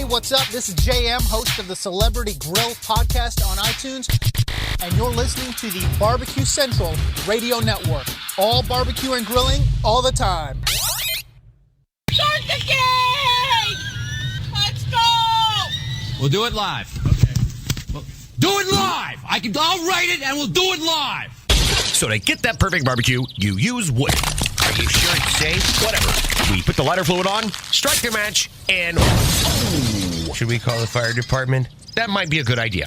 what's up? This is JM, host of the Celebrity Grill podcast on iTunes, and you're listening to the Barbecue Central Radio Network. All barbecue and grilling, all the time. Start the game! Let's go! We'll do it live. Okay. Well, do it live! I'll write it and we'll do it live! So to get that perfect barbecue, you use wood. Are you sure it's safe? Whatever. We put the lighter fluid on, strike the match, and... Oh, should we call the fire department? That might be a good idea.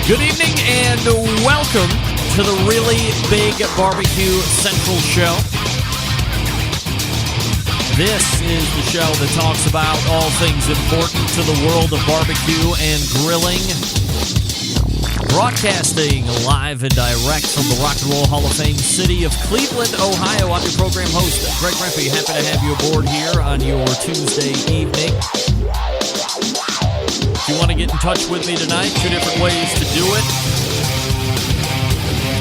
Good evening and welcome to the Really Big Barbecue Central Show. This is the show that talks about all things important to the world of barbecue and grilling. Broadcasting live and direct from the Rock and Roll Hall of Fame city of Cleveland, Ohio. I'm your program host, Greg Rempe. Happy to have you aboard here on your Tuesday evening. If you want to get in touch with me tonight, two different ways to do it.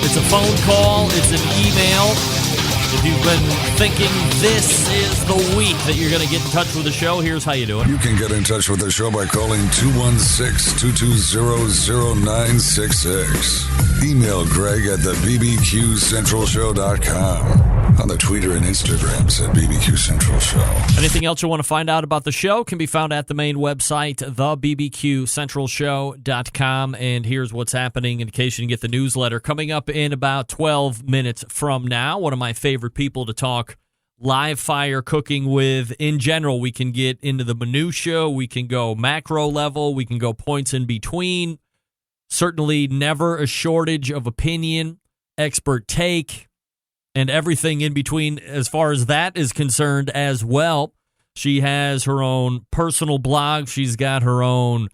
It's a phone call, it's an email. If you've been thinking this is the week that you're going to get in touch with the show, here's how you do it. You can get in touch with the show by calling 216-220-0966. Email Greg at the bbqcentralshow.com. On the Twitter and Instagrams at BBQ Central Show. Anything else you want to find out about the show can be found at the main website, thebbqcentralshow.com. And here's what's happening in case you can get the newsletter. Coming up in about 12 minutes from now, one of my favorite people to talk live fire cooking with in general. We can get into the minutia, we can go macro level, we can go points in between. Certainly never a shortage of opinion, expert take, and everything in between as far as that is concerned as well. She has her own personal blog. She's got her own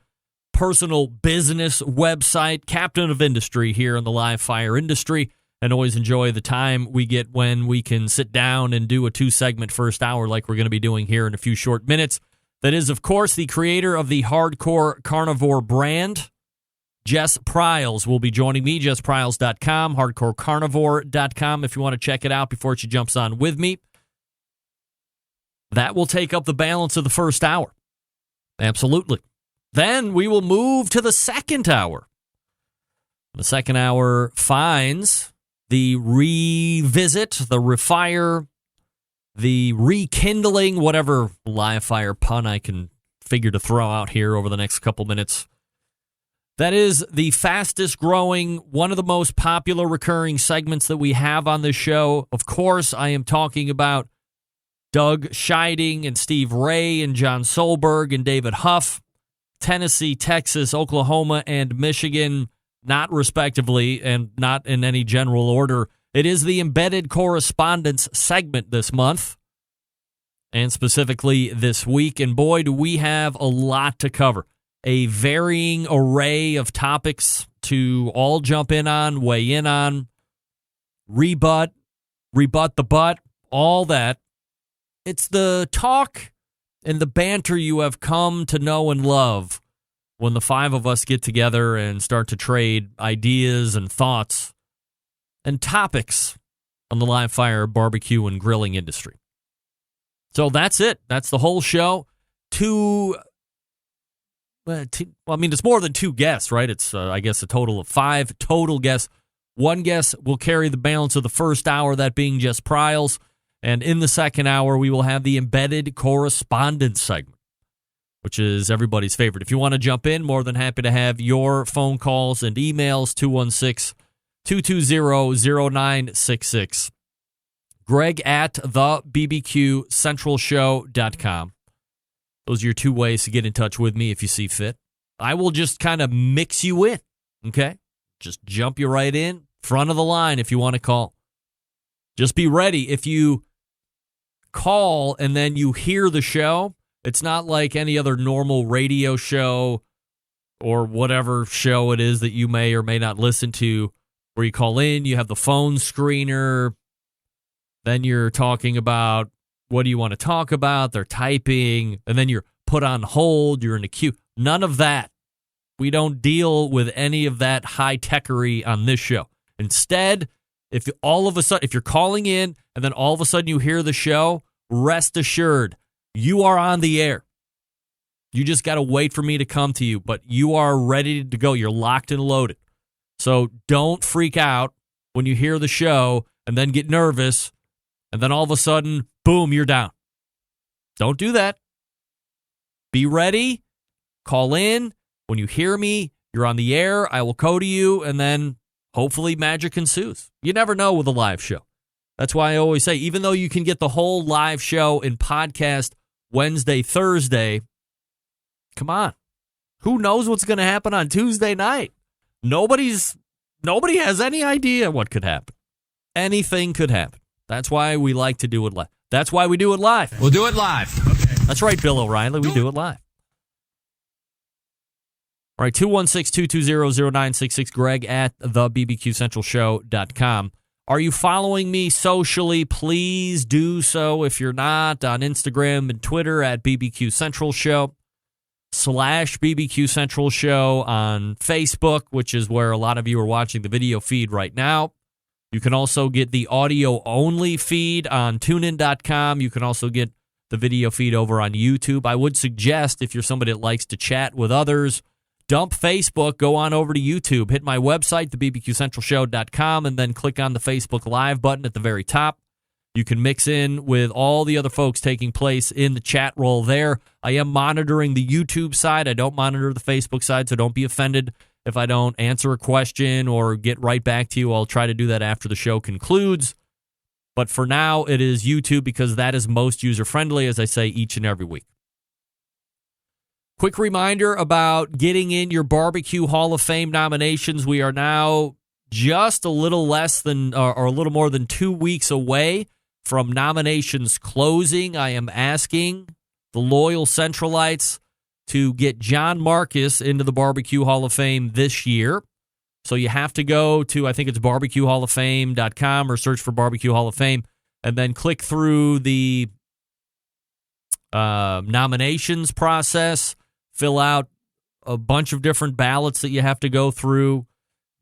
personal business website, captain of industry here in the live fire industry, and always enjoy the time we get when we can sit down and do a 2-segment first hour like we're going to be doing here in a few short minutes. That is, of course, the creator of the Hardcore Carnivore brand, Jess Pryles, will be joining me, JessPryles.com, HardcoreCarnivore.com, if you want to check it out before she jumps on with me. That will take up the balance of the first hour. Absolutely. Then we will move to the second hour. The second hour finds the revisit, the refire, the rekindling, whatever live fire pun I can figure to throw out here over the next couple minutes. That is the fastest growing, one of the most popular recurring segments that we have on this show. Of course, I am talking about Doug Scheiding and Steve Ray and John Solberg and David Huff, Tennessee, Texas, Oklahoma, and Michigan, not respectively and not in any general order. It is the Embedded Correspondence segment this month, and specifically this week. And boy, do we have a lot to cover. A varying array of topics to all jump in on, weigh in on, rebut the butt, all that. It's the talk and the banter you have come to know and love when the five of us get together and start to trade ideas and thoughts and topics on the live fire barbecue and grilling industry. So that's it. That's the whole show. It's more than 2 guests, right? It's, I guess, a total of 5 total guests. 1 guest will carry the balance of the first hour, that being Jess Pryles. And in the second hour, we will have the Embedded Correspondence segment, which is everybody's favorite. If you want to jump in, more than happy to have your phone calls and emails, 216-220-0966. Greg at thebbqcentralshow.com. Those are your 2 ways to get in touch with me if you see fit. I will just kind of mix you in, okay? Just jump you right in, front of the line if you want to call. Just be ready. If you call and then you hear the show, It's not like any other normal radio show or whatever show it is that you may or may not listen to, where you call in, you have the phone screener, then you're talking about what do you want to talk about, they're typing, and then you're put on hold, you're in a queue. None of that. We don't deal with any of that high-techery on this show. Instead, if you're calling in and then all of a sudden you hear the show, rest assured, you are on the air. You just got to wait for me to come to you, but you are ready to go. You're locked and loaded. So don't freak out when you hear the show and then get nervous, and then all of a sudden, boom, you're down. Don't do that. Be ready. Call in. When you hear me, you're on the air. I will go to you, and then hopefully magic ensues. You never know with a live show. That's why I always say, even though you can get the whole live show in podcast Wednesday, Thursday, come on. Who knows what's going to happen on Tuesday night? Nobody has any idea what could happen. Anything could happen. That's why we like to do it live. That's why we do it live. We'll do it live. Okay. That's right, Bill O'Reilly. We do it live. All right, 216-220-0966, Greg at thebbqcentralshow.com. Are you following me socially? Please do so. If you're not, on Instagram and Twitter at BBQ Central Show, /BBQ Central Show on Facebook, which is where a lot of you are watching the video feed right now. You can also get the audio-only feed on tunein.com. You can also get the video feed over on YouTube. I would suggest, if you're somebody that likes to chat with others, dump Facebook, go on over to YouTube, hit my website, thebbqcentralshow.com, and then click on the Facebook Live button at the very top. You can mix in with all the other folks taking place in the chat roll there. I am monitoring the YouTube side. I don't monitor the Facebook side, so don't be offended if I don't answer a question or get right back to you. I'll try to do that after the show concludes. But for now, it is YouTube because that is most user-friendly, as I say each and every week. Quick reminder about getting in your Barbecue Hall of Fame nominations. We are now just a little less than, or a little more than 2 weeks away from nominations closing. I am asking the loyal Centralites to get John Marcus into the Barbecue Hall of Fame this year. So you have to go to, I think it's barbecuehalloffame.com or search for Barbecue Hall of Fame, and then click through the nominations process. Fill out a bunch of different ballots that you have to go through.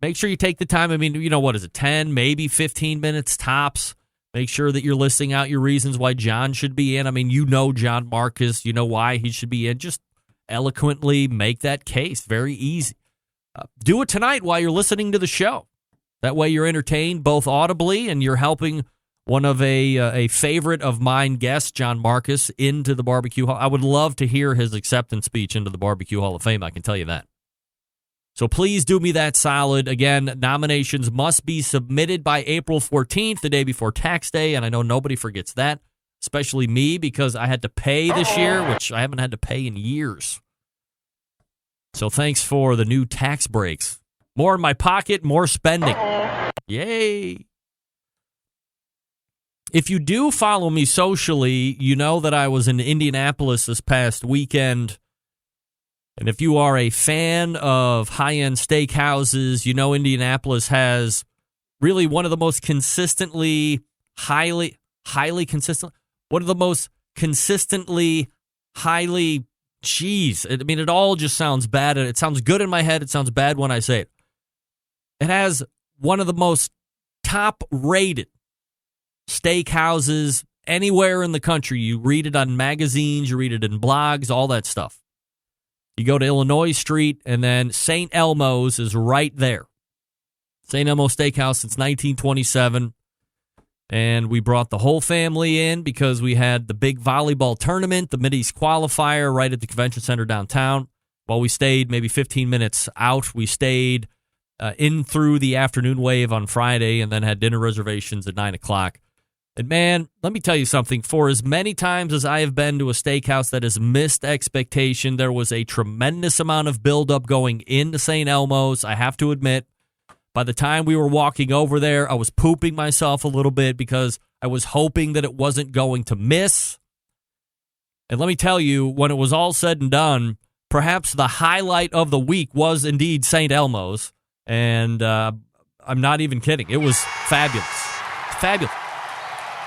Make sure you take the time. I mean, you know, what is it, 10, maybe 15 minutes tops. Make sure that you're listing out your reasons why John should be in. I mean, you know John Marcus. You know why he should be in. Just eloquently make that case. Very easy. Do it tonight while you're listening to the show. That way you're entertained both audibly and you're helping one of a favorite of mine guests, John Marcus, into the Barbecue Hall. I would love to hear his acceptance speech into the Barbecue Hall of Fame, I can tell you that. So please do me that solid. Again, nominations must be submitted by April 14th, the day before tax day, and I know nobody forgets that, especially me, because I had to pay this year, which I haven't had to pay in years. So thanks for the new tax breaks. More in my pocket, more spending. Yay! If you do follow me socially, you know that I was in Indianapolis this past weekend. And if you are a fan of high-end steakhouses, you know Indianapolis has really one of the most consistently, highly consistent, one of the most consistently, highly, I mean, it all just sounds bad. It sounds good in my head. It sounds bad when I say it. It has one of the most top-rated steakhouses anywhere in the country. You read it on magazines, you read it in blogs, all that stuff. You go to Illinois Street, and then St. Elmo's is right there. St. Elmo Steakhouse since 1927. And we brought the whole family in because we had the big volleyball tournament, the Mideast qualifier, right at the convention center downtown. While we stayed maybe 15 minutes out, we stayed in through the afternoon wave on Friday and then had dinner reservations at 9 o'clock. And man, let me tell you something. For as many times as I have been to a steakhouse that has missed expectation, there was a tremendous amount of buildup going into St. Elmo's. I have to admit, by the time we were walking over there, I was pooping myself a little bit because I was hoping that it wasn't going to miss. And let me tell you, when it was all said and done, perhaps the highlight of the week was indeed St. Elmo's. And I'm not even kidding. It was fabulous. Fabulous.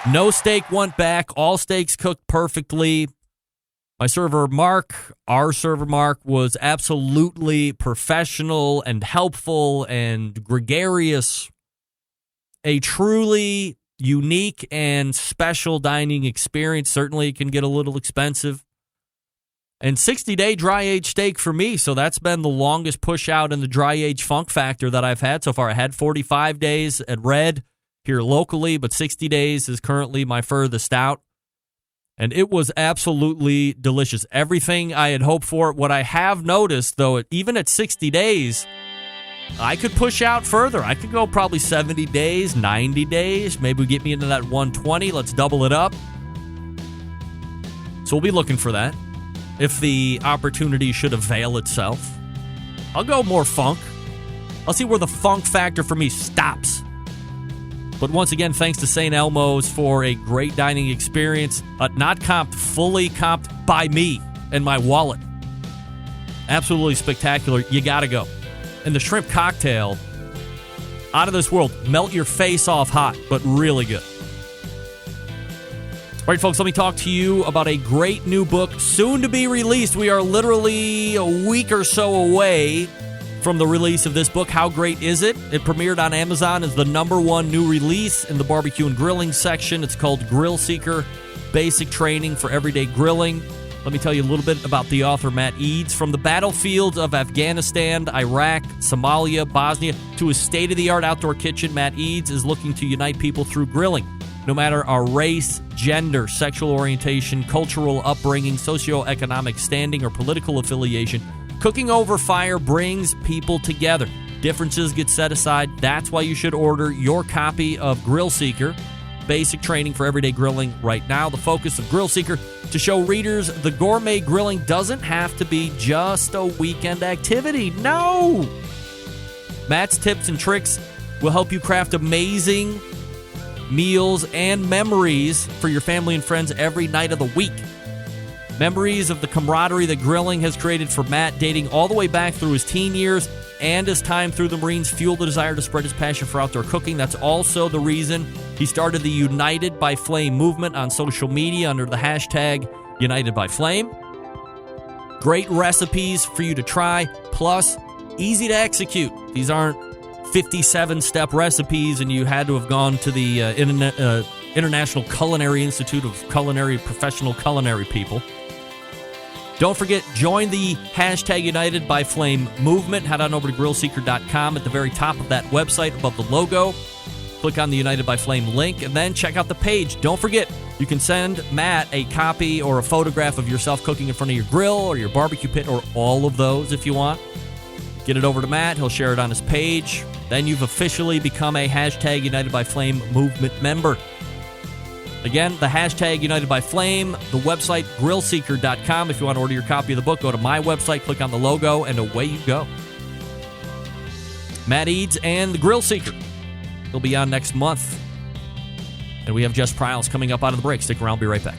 No steak went back. All steaks cooked perfectly. My server, Mark, our server, Mark, was absolutely professional and helpful and gregarious. A truly unique and special dining experience. Certainly it can get a little expensive. And 60-day dry-aged steak for me, so that's been the longest push out in the dry-age funk factor that I've had so far. I had 45 days at Red here locally, but 60 days is currently my furthest out. And it was absolutely delicious. Everything I had hoped for. What I have noticed, though, even at 60 days, I could push out further. I could go probably 70 days, 90 days. Maybe get me into that 120. Let's double it up. So we'll be looking for that. If the opportunity should avail itself, I'll go more funk. I'll see where the funk factor for me stops. But once again, thanks to St. Elmo's for a great dining experience. Not comped, fully comped by me and my wallet. Absolutely spectacular. You got to go. And the shrimp cocktail, out of this world. Melt your face off hot, but really good. All right, folks, let me talk to you about a great new book soon to be released. We are literally a week or so away from the release of this book. How great is it? It premiered on Amazon as the #1 new release in the barbecue and grilling section. It's called Grill Seeker, Basic Training for Everyday Grilling. Let me tell you a little bit about the author, Matt Eads. From the battlefields of Afghanistan, Iraq, Somalia, Bosnia, to his state-of-the-art outdoor kitchen, Matt Eads is looking to unite people through grilling. No matter our race, gender, sexual orientation, cultural upbringing, socioeconomic standing, or political affiliation, cooking over fire brings people together. Differences get set aside. That's why you should order your copy of Grill Seeker, Basic Training for Everyday Grilling right now. The focus of Grill Seeker, to show readers the gourmet grilling doesn't have to be just a weekend activity. No! Matt's tips and tricks will help you craft amazing meals and memories for your family and friends every night of the week. Memories of the camaraderie that grilling has created for Matt, dating all the way back through his teen years, and his time through the Marines fueled the desire to spread his passion for outdoor cooking. That's also the reason he started the United by Flame movement on social media under the hashtag United by Flame. Great recipes for you to try, plus easy to execute. These aren't 57-step recipes and you had to have gone to the International Culinary Institute of Professional Culinary People. Don't forget, join the hashtag United by Flame movement. Head on over to grillseeker.com. At the very top of that website, above the logo, click on the United by Flame link, and then check out the page. Don't forget, you can send Matt a copy or a photograph of yourself cooking in front of your grill or your barbecue pit, or all of those if you want. Get it over to Matt. He'll share it on his page. Then you've officially become a hashtag United by Flame movement member. Again, the hashtag United by Flame, the website grillseeker.com. If you want to order your copy of the book, go to my website, click on the logo, and away you go. Matt Eads and the Grill Seeker. He'll be on next month. And we have Jess Pryles coming up out of the break. Stick around, I'll be right back.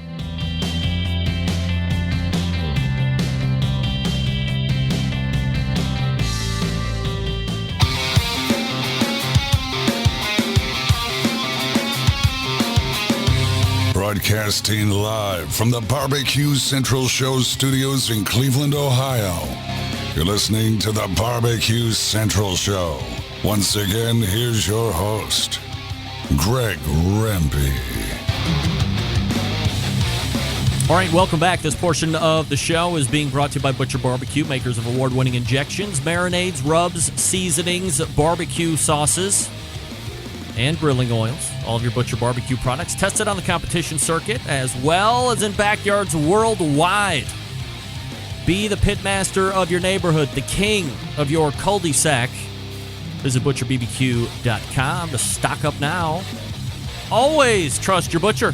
Broadcasting live from the Barbecue Central Show studios in Cleveland, Ohio. You're listening to the Barbecue Central Show. Once again, here's your host, Greg Rempe. All right, welcome back. This portion of the show is being brought to you by Butcher Barbecue, makers of award-winning injections, marinades, rubs, seasonings, barbecue sauces, and grilling oils. All of your Butcher Barbecue products tested on the competition circuit as well as in backyards worldwide. Be the pitmaster of your neighborhood, the king of your cul-de-sac. Visit butcherbbq.com to stock up now. Always trust your butcher.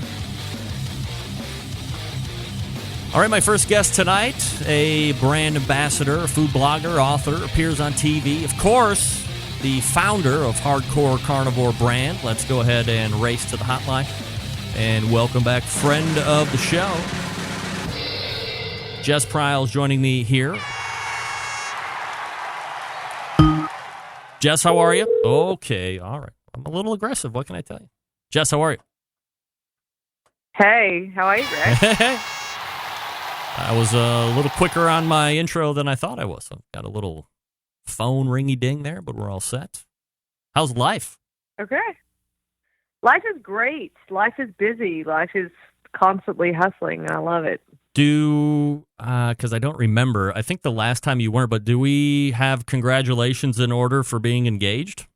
All right, my first guest tonight, a brand ambassador, a food blogger, author, appears on TV. Of course, the founder of Hardcore Carnivore brand. Let's go ahead and race to the hotline and welcome back friend of the show, Jess Pryles joining me here. Jess, how are you? Okay, all right. I'm a little aggressive. What can I tell you? Jess, how are you? Hey, how are you, Greg? I was a little quicker on my intro than I thought I was. I've got a little phone ringy ding there, but we're all set. How's life? Okay. Life is great. Life is busy. Life is constantly hustling. I love it. Because I don't remember, I think the last time you weren't, but do we have congratulations in order for being engaged?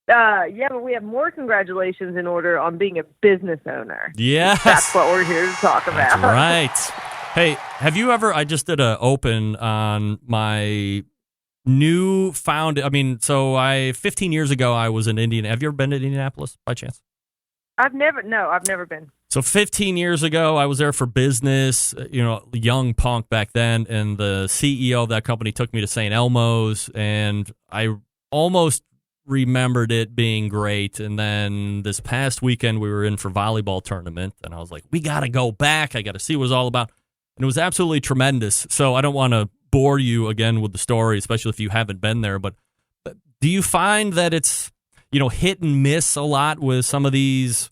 Yeah, but we have more congratulations in order on being a business owner. Yes. That's what we're here to talk about. That's right. Hey, have you ever, I just did a open on my new found, 15 years ago, I was in Indiana. Have you ever been to Indianapolis by chance? I've never been. So 15 years ago, I was there for business, young punk back then, and the CEO of that company took me to St. Elmo's, and I almost remembered it being great. And then this past weekend, we were in for volleyball tournament, and I was like, we got to go back. I got to see what it's all about. And it was absolutely tremendous. So I don't want to bore you again with the story, especially if you haven't been there. But do you find that it's, hit and miss a lot with some of these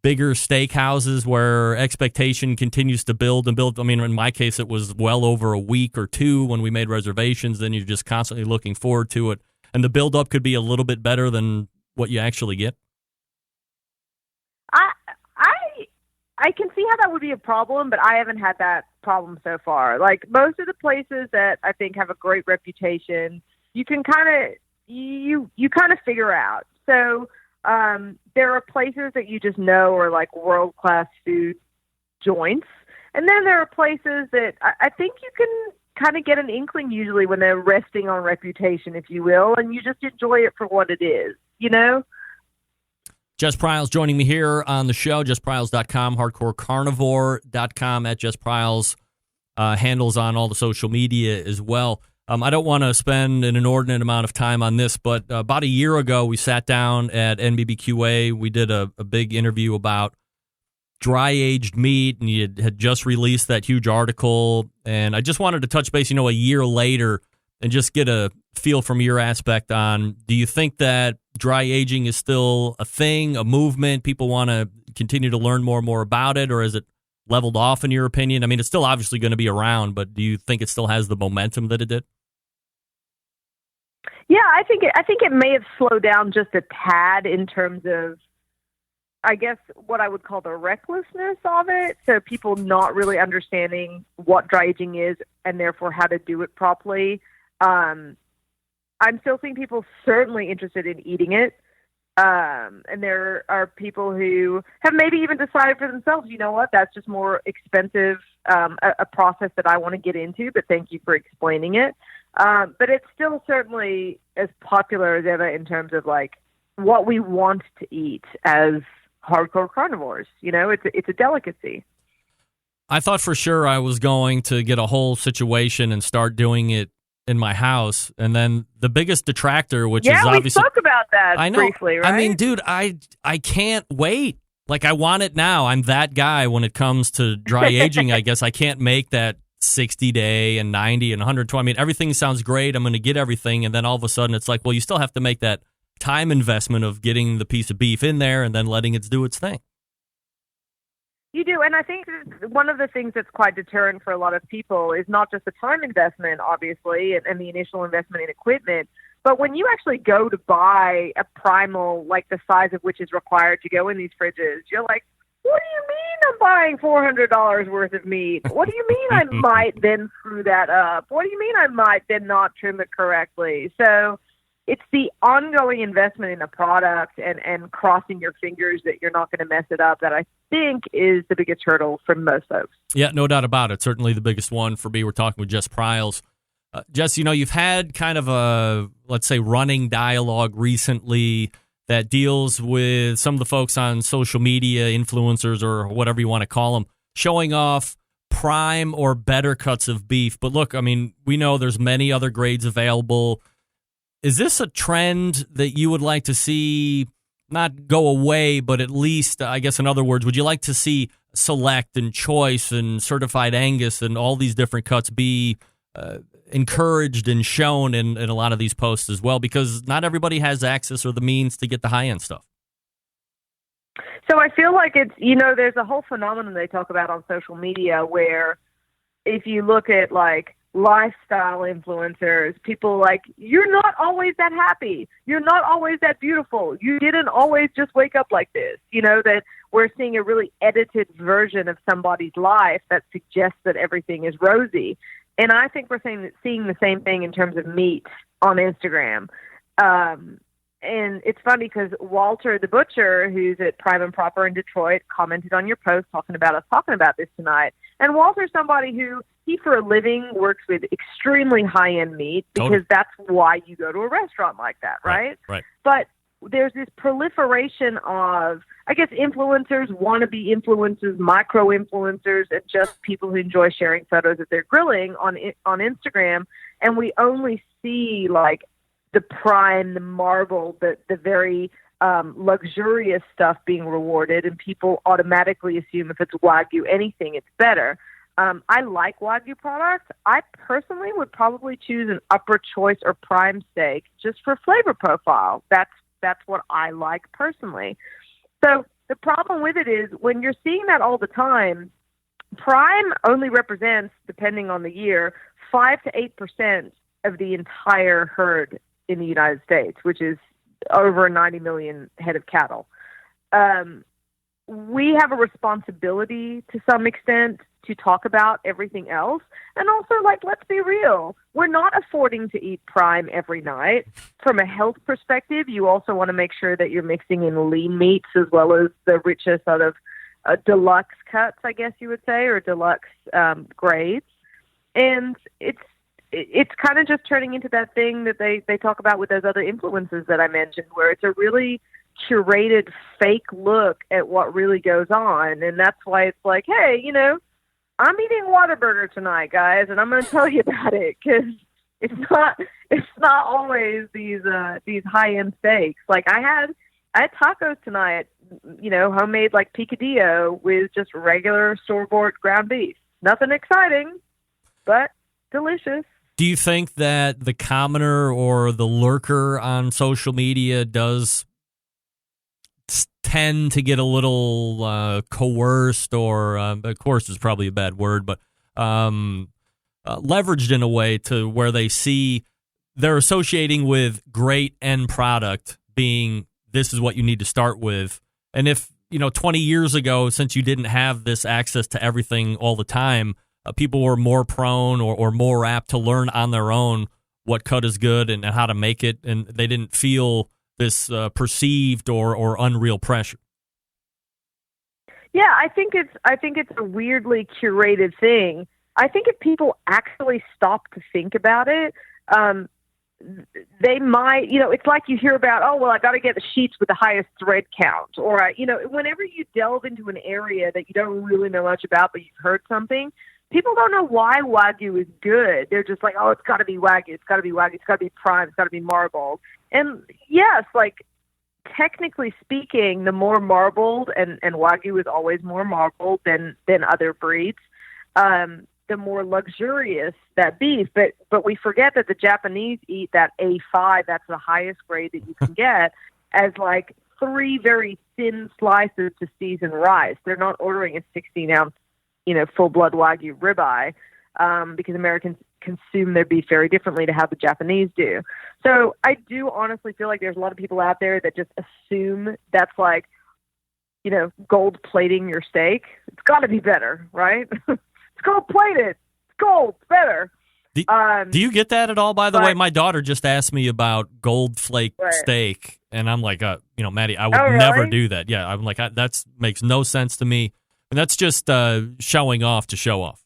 bigger steakhouses where expectation continues to build and build? I mean, in my case, it was well over a week or two when we made reservations. Then you're just constantly looking forward to it. And the build-up could be a little bit better than what you actually get? I can see how that would be a problem, but I haven't had that problem so far. Like, most of the places that I think have a great reputation, you can kind of you kind of figure out. So there are places that you just know are like world-class food joints. And then there are places that I think you can kind of get an inkling usually when they're resting on reputation, if you will, and you just enjoy it for what it is, Jess Pryles joining me here on the show, JessPryles.com, HardcoreCarnivore.com, at Jess Pryles, handles on all the social media as well. I don't want to spend an inordinate amount of time on this, but about a year ago, we sat down at NBBQA. We did a big interview about dry-aged meat, and you had just released that huge article. And I just wanted to touch base, a year later, and just get a feel from your aspect on, do you think that dry aging is still a thing, a movement? People want to continue to learn more and more about it, or is it leveled off in your opinion? I mean, it's still obviously going to be around, but do you think it still has the momentum that it did? Yeah, I think it may have slowed down just a tad in terms of, I guess, what I would call the recklessness of it. So people not really understanding what dry aging is and therefore how to do it properly. I'm still seeing people certainly interested in eating it. And there are people who have maybe even decided for themselves, you know what, that's just more expensive, a process that I want to get into, but thank you for explaining it. But it's still certainly as popular as ever in terms of like what we want to eat as hardcore carnivores. It's a delicacy. I thought for sure I was going to get a whole situation and start doing it in my house, and then the biggest detractor, which is obviously... we spoke about that briefly, right? I mean, dude, I can't wait. Like, I want it now. I'm that guy when it comes to dry aging, I guess. I can't make that 60-day and 90 and 120. I mean, everything sounds great. I'm going to get everything, and then all of a sudden it's like, well, you still have to make that time investment of getting the piece of beef in there and then letting it do its thing. You do, and I think one of the things that's quite deterrent for a lot of people is not just the time investment, obviously, and the initial investment in equipment, but when you actually go to buy a primal, like the size of which is required to go in these fridges, you're like, what do you mean I'm buying $400 worth of meat? What do you mean I might then screw that up? What do you mean I might then not trim it correctly? So it's the ongoing investment in a product and crossing your fingers that you're not going to mess it up that I think is the biggest hurdle for most folks. Yeah, no doubt about it. Certainly the biggest one for me. We're talking with Jess Pryles. Jess, you've had kind of a, let's say, running dialogue recently that deals with some of the folks on social media, influencers or whatever you want to call them, showing off prime or better cuts of beef. But look, I mean, we know there's many other grades available. Is this a trend that you would like to see not go away, but at least, I guess in other words, would you like to see Select and Choice and Certified Angus and all these different cuts be encouraged and shown in a lot of these posts as well, because not everybody has access or the means to get the high-end stuff. So I feel like it's, there's a whole phenomenon they talk about on social media where if you look at like lifestyle influencers, people like, you're not always that happy. You're not always that beautiful. You didn't always just wake up like this. That we're seeing a really edited version of somebody's life that suggests that everything is rosy. And I think we're seeing the same thing in terms of meat on Instagram. And it's funny because Walter the Butcher, who's at Prime and Proper in Detroit, commented on your post talking about us talking about this tonight. And Walter's somebody who, he for a living works with extremely high-end meat because that's why you go to a restaurant like that, right? Right. But there's this proliferation of, I guess, influencers, wannabe influencers, micro-influencers, and just people who enjoy sharing photos of their grilling on Instagram. And we only see, like, the prime, the marble, the very luxurious stuff being rewarded, and people automatically assume if it's Wagyu anything, it's better. I like Wagyu products. I personally would probably choose an upper choice or prime steak just for flavor profile. That's what I like personally. So the problem with it is when you're seeing that all the time, prime only represents, depending on the year, 5 to 8% of the entire herd in the United States, which is over 90 million head of cattle. We have a responsibility to some extent to talk about everything else. And also, like, let's be real. We're not affording to eat prime every night. From a health perspective, you also want to make sure that you're mixing in lean meats as well as the richer sort of deluxe cuts, I guess you would say, or deluxe grades. And it's kind of just turning into that thing that they talk about with those other influencers that I mentioned, where it's a really curated fake look at what really goes on. And that's why it's like, hey, I'm eating Whataburger tonight, guys, and I'm going to tell you about it, because it's not always these high-end steaks. Like I had tacos tonight, homemade like picadillo with just regular store-bought ground beef. Nothing exciting, but delicious. Do you think that the commoner or the lurker on social media does tend to get a little coerced, or coerced is probably a bad word, but leveraged in a way to where they see they're associating with great end product being this is what you need to start with. And if, 20 years ago, since you didn't have this access to everything all the time, people were more prone or more apt to learn on their own what cut is good and how to make it, and they didn't feel this perceived or unreal pressure. Yeah, I think it's a weirdly curated thing. I think if people actually stop to think about it, they might, it's like you hear about, oh, well, I got to get the sheets with the highest thread count. Or, whenever you delve into an area that you don't really know much about, but you've heard something, people don't know why Wagyu is good. They're just like, oh, it's got to be Wagyu. It's got to be Wagyu. It's got to be prime. It's got to be marbled. And yes, like, technically speaking, the more marbled, and Wagyu is always more marbled than other breeds, the more luxurious that beef. But we forget that the Japanese eat that A5, that's the highest grade that you can get, as like 3 very thin slices to season rice. They're not ordering a 16-ounce, full-blood Wagyu ribeye, because Americans consume their beef very differently to how the Japanese do. So I do honestly feel like there's a lot of people out there that just assume that's like, gold plating your steak. It's got to be better, right? It's gold plated. It's gold. It's better. Do you get that at all? By the way, my daughter just asked me about gold flake steak, and I'm like, Maddie, I would never do that. Yeah, I'm like, that makes no sense to me, and that's just showing off to show off.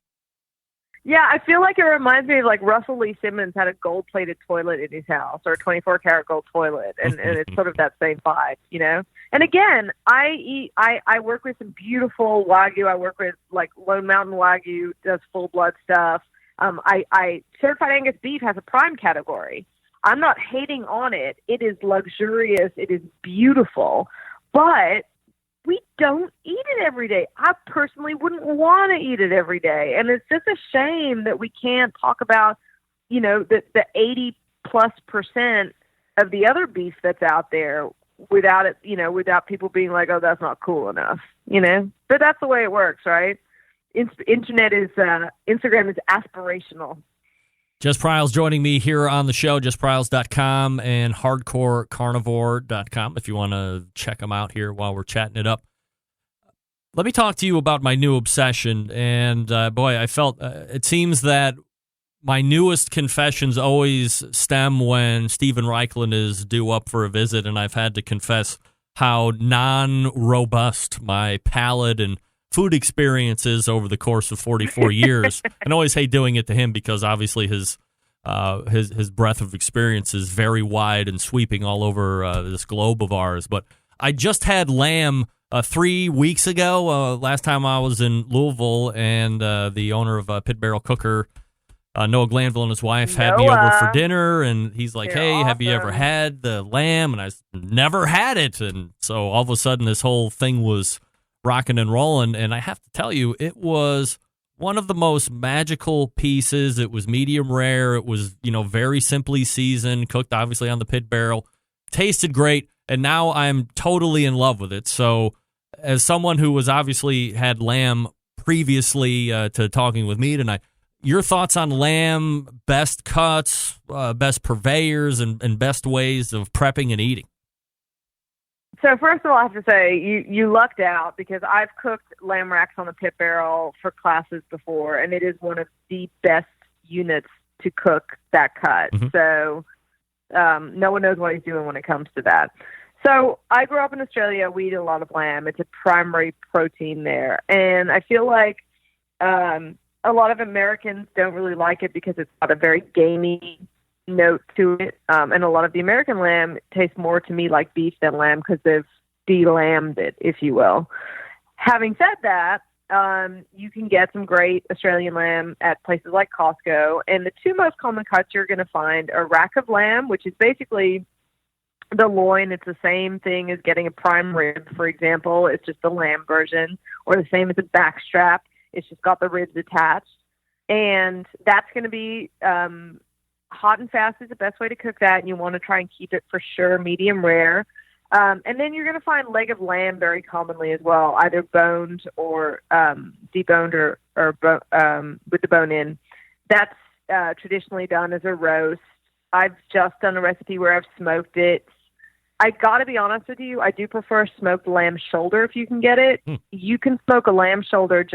Yeah, I feel like it reminds me of like Russell Lee Simmons had a gold-plated toilet in his house, or a 24-karat gold toilet, and it's sort of that same vibe, And again, I work with some beautiful Wagyu. I work with like Lone Mountain Wagyu, does full-blood stuff. I Certified Angus beef has a prime category. I'm not hating on it. It is luxurious. It is beautiful, but we don't eat it every day. I personally wouldn't want to eat it every day. And it's just a shame that we can't talk about, the 80+% of the other beef that's out there without it, without people being like, oh, that's not cool enough, But that's the way it works, right? Instagram is aspirational. Jess Pryles joining me here on the show, JessPryles.com and HardcoreCarnivore.com if you want to check them out here while we're chatting it up. Let me talk to you about my new obsession. And boy, I felt it seems that my newest confessions always stem when Steven Reichlin is due up for a visit, and I've had to confess how non-robust my palate and food experiences over the course of 44 years. And I always hate doing it to him because obviously his breadth of experience is very wide and sweeping all over this globe of ours. But I just had lamb 3 weeks ago, last time I was in Louisville, and the owner of Pit Barrel Cooker, Noah Glanville, and his wife had me over for dinner, and he's like, hey, have you ever had the lamb? And I never had it. And so all of a sudden this whole thing was rocking and rolling, and I have to tell you, it was one of the most magical pieces. It was medium rare. It was, very simply seasoned, cooked obviously on the pit barrel, tasted great, and now I'm totally in love with it. So as someone who was obviously had lamb previously to talking with me tonight, your thoughts on lamb, best cuts, best purveyors, and best ways of prepping and eating? So first of all, I have to say you lucked out because I've cooked lamb racks on the pit barrel for classes before, and it is one of the best units to cook that cut. Mm-hmm. So no one knows what he's doing when it comes to that. So I grew up in Australia. We eat a lot of lamb. It's a primary protein there, and I feel like a lot of Americans don't really like it because it's got a very gamey note to it, and a lot of the American lamb tastes more to me like beef than lamb because they've de-lambed it, if you will. Having said that, you can get some great Australian lamb at places like Costco, and the two most common cuts you're going to find are rack of lamb, which is basically the loin. It's the same thing as getting a prime rib, for example. It's just the lamb version, or the same as a back strap. It's just got the ribs attached, and that's going to be hot and fast is the best way to cook that, and you want to try and keep it for sure medium rare. And then you're going to find leg of lamb very commonly as well, either boned or deboned or with the bone in. That's traditionally done as a roast. I've just done a recipe where I've smoked it. I got to be honest with you, I do prefer smoked lamb shoulder if you can get it. You can smoke a lamb shoulder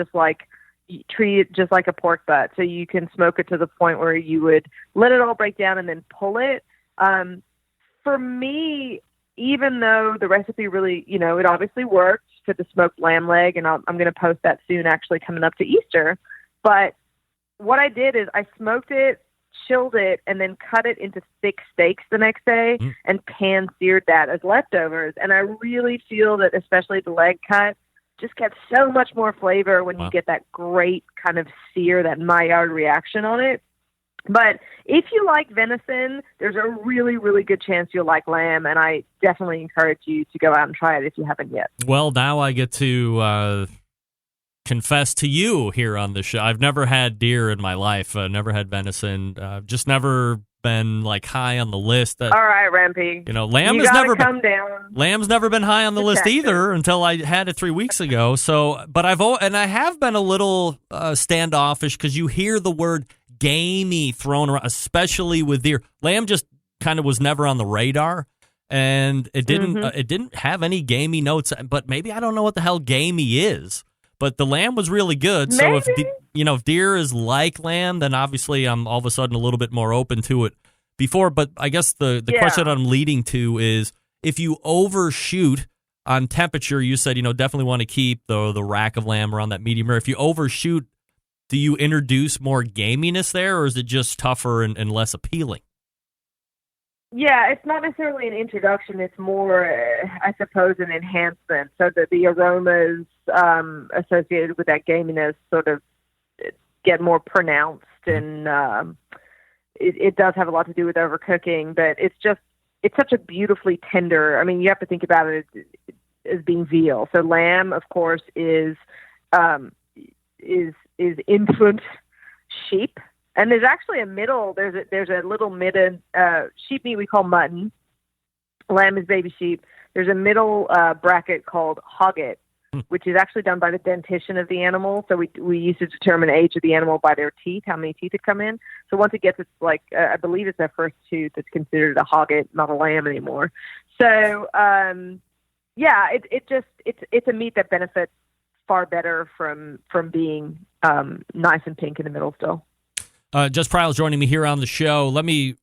treat it just like a pork butt. So you can smoke it to the point where you would let it all break down and then pull it. For me, even though the recipe really, it obviously worked for the smoked lamb leg, and I'm going to post that soon, actually coming up to Easter. But what I did is I smoked it, chilled it, and then cut it into thick steaks the next day and pan-seared that as leftovers. And I really feel that especially the leg cut just gets so much more flavor when you get that great kind of sear, that Maillard reaction on it. But if you like venison, there's a really, really good chance you'll like lamb, and I definitely encourage you to go out and try it if you haven't yet. Well, now I get to confess to you here on the show. I've never had deer in my life, never had venison, just never been like high on the list. All right, Rampy. Lamb you has never come down. Lamb's never been high on the list either until I had it 3 weeks ago. So, but I have been a little standoffish because you hear the word gamey thrown around, especially with deer. Lamb just kind of was never on the radar, and it didn't have any gamey notes. But maybe I don't know what the hell gamey is. But the lamb was really good. Maybe. So if deer is like lamb, then obviously I'm all of a sudden a little bit more open to it before. But I guess the question I'm leading to is if you overshoot on temperature, you said, definitely want to keep the rack of lamb around that medium rare. If you overshoot, do you introduce more gaminess there, or is it just tougher and less appealing? Yeah, it's not necessarily an introduction. It's more, I suppose, an enhancement, so that the aromas associated with that gaminess sort of get more pronounced. And it does have a lot to do with overcooking, but it's such a beautifully tender. I mean, you have to think about it. being veal. So lamb, of course, is infant sheep, and there's actually a middle. There's a little middle sheep meat we call mutton. Lamb is baby sheep. There's a middle bracket called hogget, which is actually done by the dentition of the animal. So we used to determine age of the animal by their teeth, how many teeth had come in. So once it gets its I believe it's their first tooth, it's considered a hogget, not a lamb anymore. So it's a meat that benefits far better from being nice and pink in the middle still. Jess Pryles joining me here on the show. Let me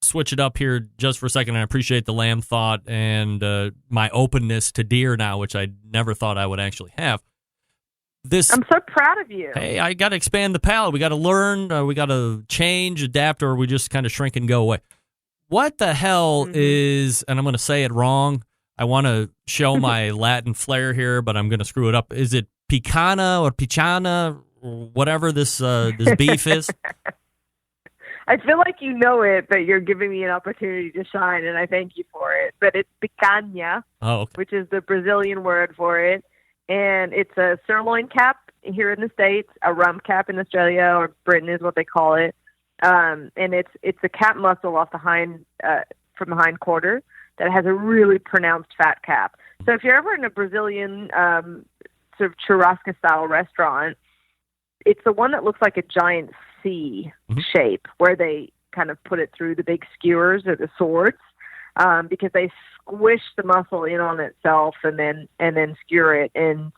switch it up here just for a second. I appreciate the lamb thought and my openness to deer now, which I never thought I would actually have. I'm so proud of you. Hey, I got to expand the palate. We got to learn. We got to change, adapt, or we just kind of shrink and go away. What the hell is, and I'm going to say it wrong, I want to show my Latin flair here, but I'm going to screw it up. Is it picana or pichana, or whatever this beef is? I feel like you know it, but you're giving me an opportunity to shine, and I thank you for it. But it's picanha, which is the Brazilian word for it. And it's a sirloin cap here in the States, a rump cap in Australia, or Britain is what they call it. And it's a cap muscle off the from the hind quarter that has a really pronounced fat cap. So if you're ever in a Brazilian sort of churrasco-style restaurant, it's the one that looks like a giant C shape, where they kind of put it through the big skewers or the swords, because they squish the muscle in on itself and then skewer it and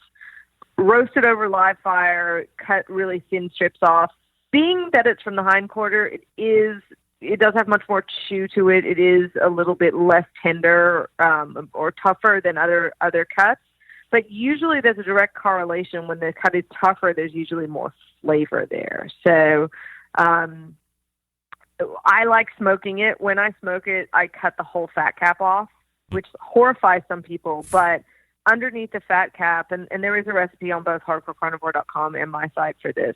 roast it over live fire, cut really thin strips off. Being that it's from the hindquarter, it does have much more chew to it. It is a little bit less tender or tougher than other cuts. But usually there's a direct correlation. When the cut is tougher, there's usually more flavor there. So I like smoking it. When I smoke it, I cut the whole fat cap off, which horrifies some people. But underneath the fat cap, and there is a recipe on both hardcorecarnivore.com and my site for this,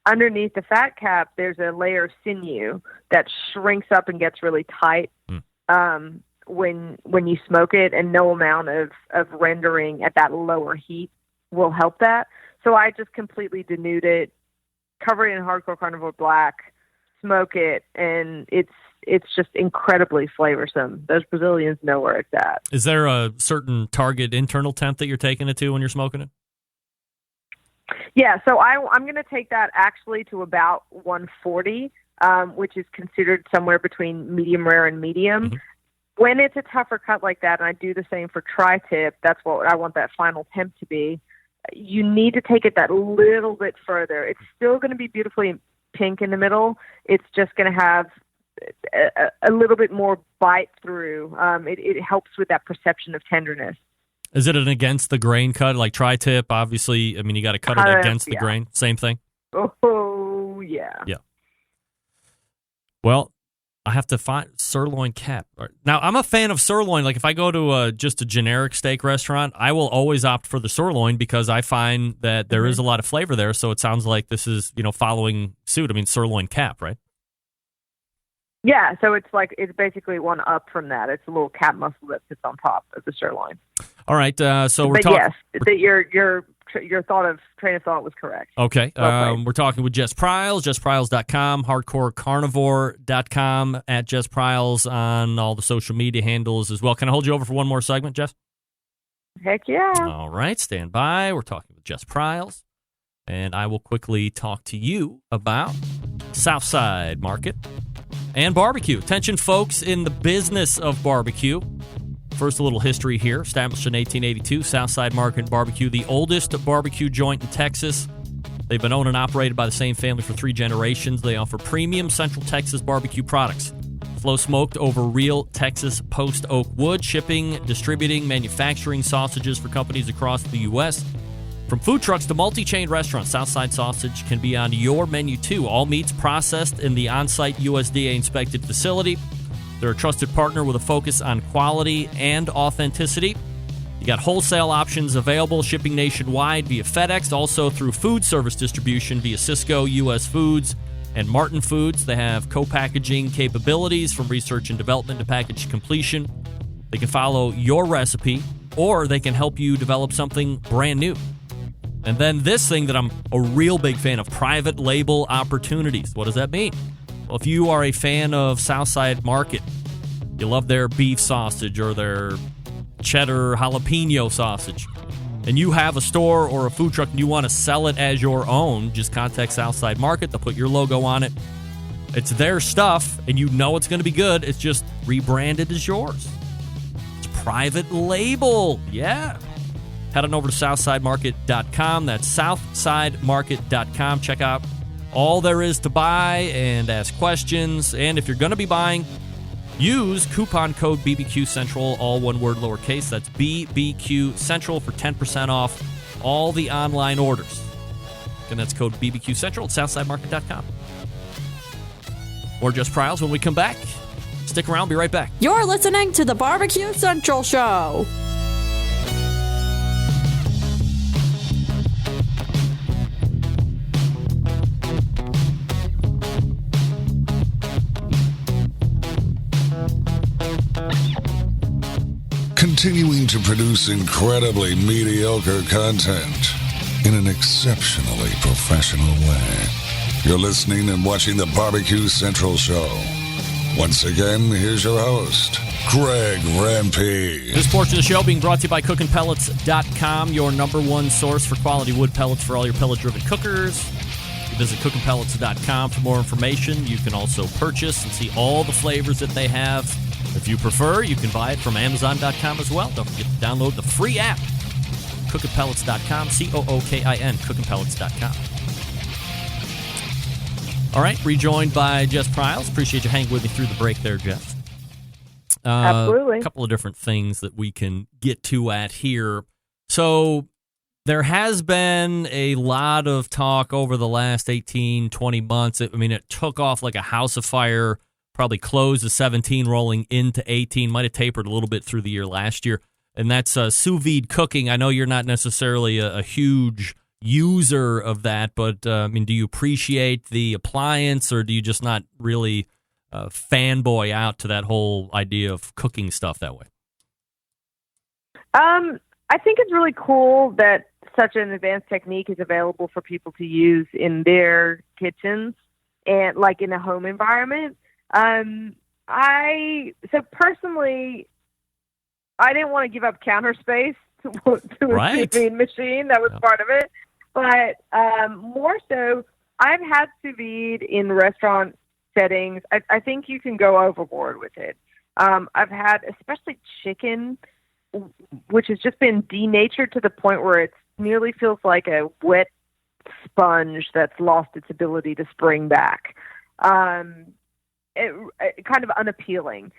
underneath the fat cap, there's a layer of sinew that shrinks up and gets really tight when you smoke it, and no amount of rendering at that lower heat will help that. So I just completely denude it, cover it in Hardcore Carnivore Black, smoke it, and it's just incredibly flavorsome. Those Brazilians know where it's at. Is there a certain target internal temp that you're taking it to when you're smoking it? Yeah, so I'm going to take that actually to about 140, which is considered somewhere between medium rare and medium. When it's a tougher cut like that, and I do the same for tri-tip, that's what I want that final temp to be, you need to take it that little bit further. It's still going to be beautifully pink in the middle. It's just going to have a little bit more bite through. It helps with that perception of tenderness. Is it an against the grain cut, like tri-tip? Obviously, I mean, you got to cut it against the grain. Same thing? Oh, yeah. Yeah. Well, I have to find sirloin cap. Now, I'm a fan of sirloin. Like, if I go to just a generic steak restaurant, I will always opt for the sirloin because I find that there is a lot of flavor there. So it sounds like this is, following suit. I mean, sirloin cap, right? Yeah, so it's basically one up from that. It's a little cap muscle that sits on top of the sirloin. All right, so we're talking. Yes, your train of thought was correct. Okay, we're talking with Jess Pryles, JessPryles.com, HardcoreCarnivore.com, at Jess Pryles on all the social media handles as well. Can I hold you over for one more segment, Jess? Heck yeah. All right, stand by. We're talking with Jess Pryles, and I will quickly talk to you about Southside Market and barbecue. Attention, folks in the business of barbecue. First, a little history here. Established in 1882, Southside Market and Barbecue, the oldest barbecue joint in Texas. They've been owned and operated by the same family for 3 generations. They offer premium Central Texas barbecue products. Flow smoked over real Texas post oak wood, shipping, distributing, manufacturing sausages for companies across the U.S. From food trucks to multi-chain restaurants, Southside Sausage can be on your menu too. All meats processed in the on-site USDA-inspected facility. They're a trusted partner with a focus on quality and authenticity. You got wholesale options available, shipping nationwide via FedEx, also through food service distribution via Cisco, U.S. Foods, and Martin Foods. They have co-packaging capabilities from research and development to package completion. They can follow your recipe or they can help you develop something brand new. And then this thing that I'm a real big fan of, private label opportunities. What does that mean? Well, if you are a fan of Southside Market, you love their beef sausage or their cheddar jalapeno sausage, and you have a store or a food truck and you want to sell it as your own, just contact Southside Market. They'll put your logo on it. It's their stuff, and you know it's going to be good. It's just rebranded as yours. It's private label. Yeah. Head on over to SouthsideMarket.com. That's SouthsideMarket.com. Check out all there is to buy and ask questions. And if you're going to be buying, use coupon code BBQ Central, all one word, lowercase. That's BBQ Central for 10% off all the online orders. And that's code BBQ Central at SouthsideMarket.com. More Jess Pryles when we come back. Stick around, be right back. You're listening to the Barbecue Central Show. Continuing to produce incredibly mediocre content in an exceptionally professional way. You're listening and watching the Barbecue Central Show. Once again, here's your host, Greg Rampey. This portion of the show being brought to you by CookinPellets.com, your number one source for quality wood pellets for all your pellet-driven cookers. You visit CookinPellets.com for more information. You can also purchase and see all the flavors that they have. If you prefer, you can buy it from Amazon.com as well. Don't forget to download the free app, CookinPellets.com, COOKIN, CookinPellets.com. All right, rejoined by Jess Pryles. Appreciate you hanging with me through the break there, Jess. Absolutely. A couple of different things that we can get to at here. So there has been a lot of talk over the last 18, 20 months. I mean, it took off like a house of fire, probably closed to 17, rolling into 18, might have tapered a little bit through the year last year. And that's sous vide cooking. I know you're not necessarily a huge user of that, but I mean, do you appreciate the appliance, or do you just not really fanboy out to that whole idea of cooking stuff that way? I think it's really cool that such an advanced technique is available for people to use in their kitchens and like in a home environment. So personally, I didn't want to give up counter space to a sous vide machine. That was part of it. But more so, I've had sous vide in restaurant settings. I think you can go overboard with it. I've had, especially chicken, which has just been denatured to the point where it nearly feels like a wet sponge that's lost its ability to spring back. Kind of unappealing.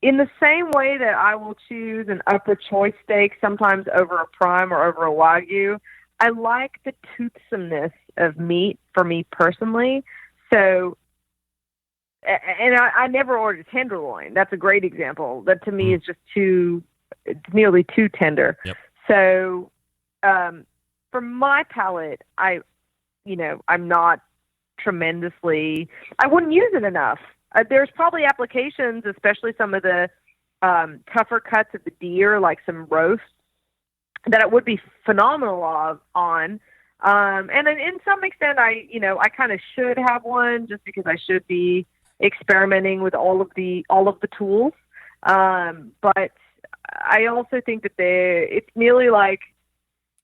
In the same way that I will choose an upper choice steak sometimes over a prime or over a Wagyu, I like the toothsomeness of meat for me personally. So, and I never ordered tenderloin. That's a great example. That to me is just nearly too tender. Yep. So, for my palate, I'm not tremendously, I wouldn't use it enough. There's probably applications, especially some of the tougher cuts of the deer, like some roast, that it would be phenomenal on. And in some extent, I kind of should have one just because I should be experimenting with all of the tools. But I also think that it's nearly like,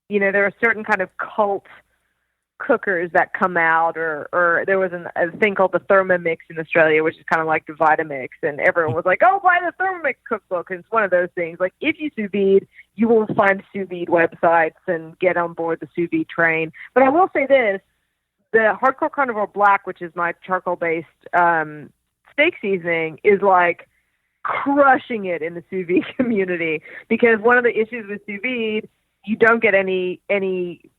there are certain kind of cult cookers that come out, or there was a thing called the Thermomix in Australia, which is kind of like the Vitamix, and everyone was like, oh, buy the Thermomix cookbook. And it's one of those things, like, if you sous vide, you will find sous vide websites and get on board the sous vide train. But I will say this, the Hardcore Carnivore Black, which is my charcoal-based steak seasoning, is like crushing it in the sous vide community, because one of the issues with sous vide, you don't get any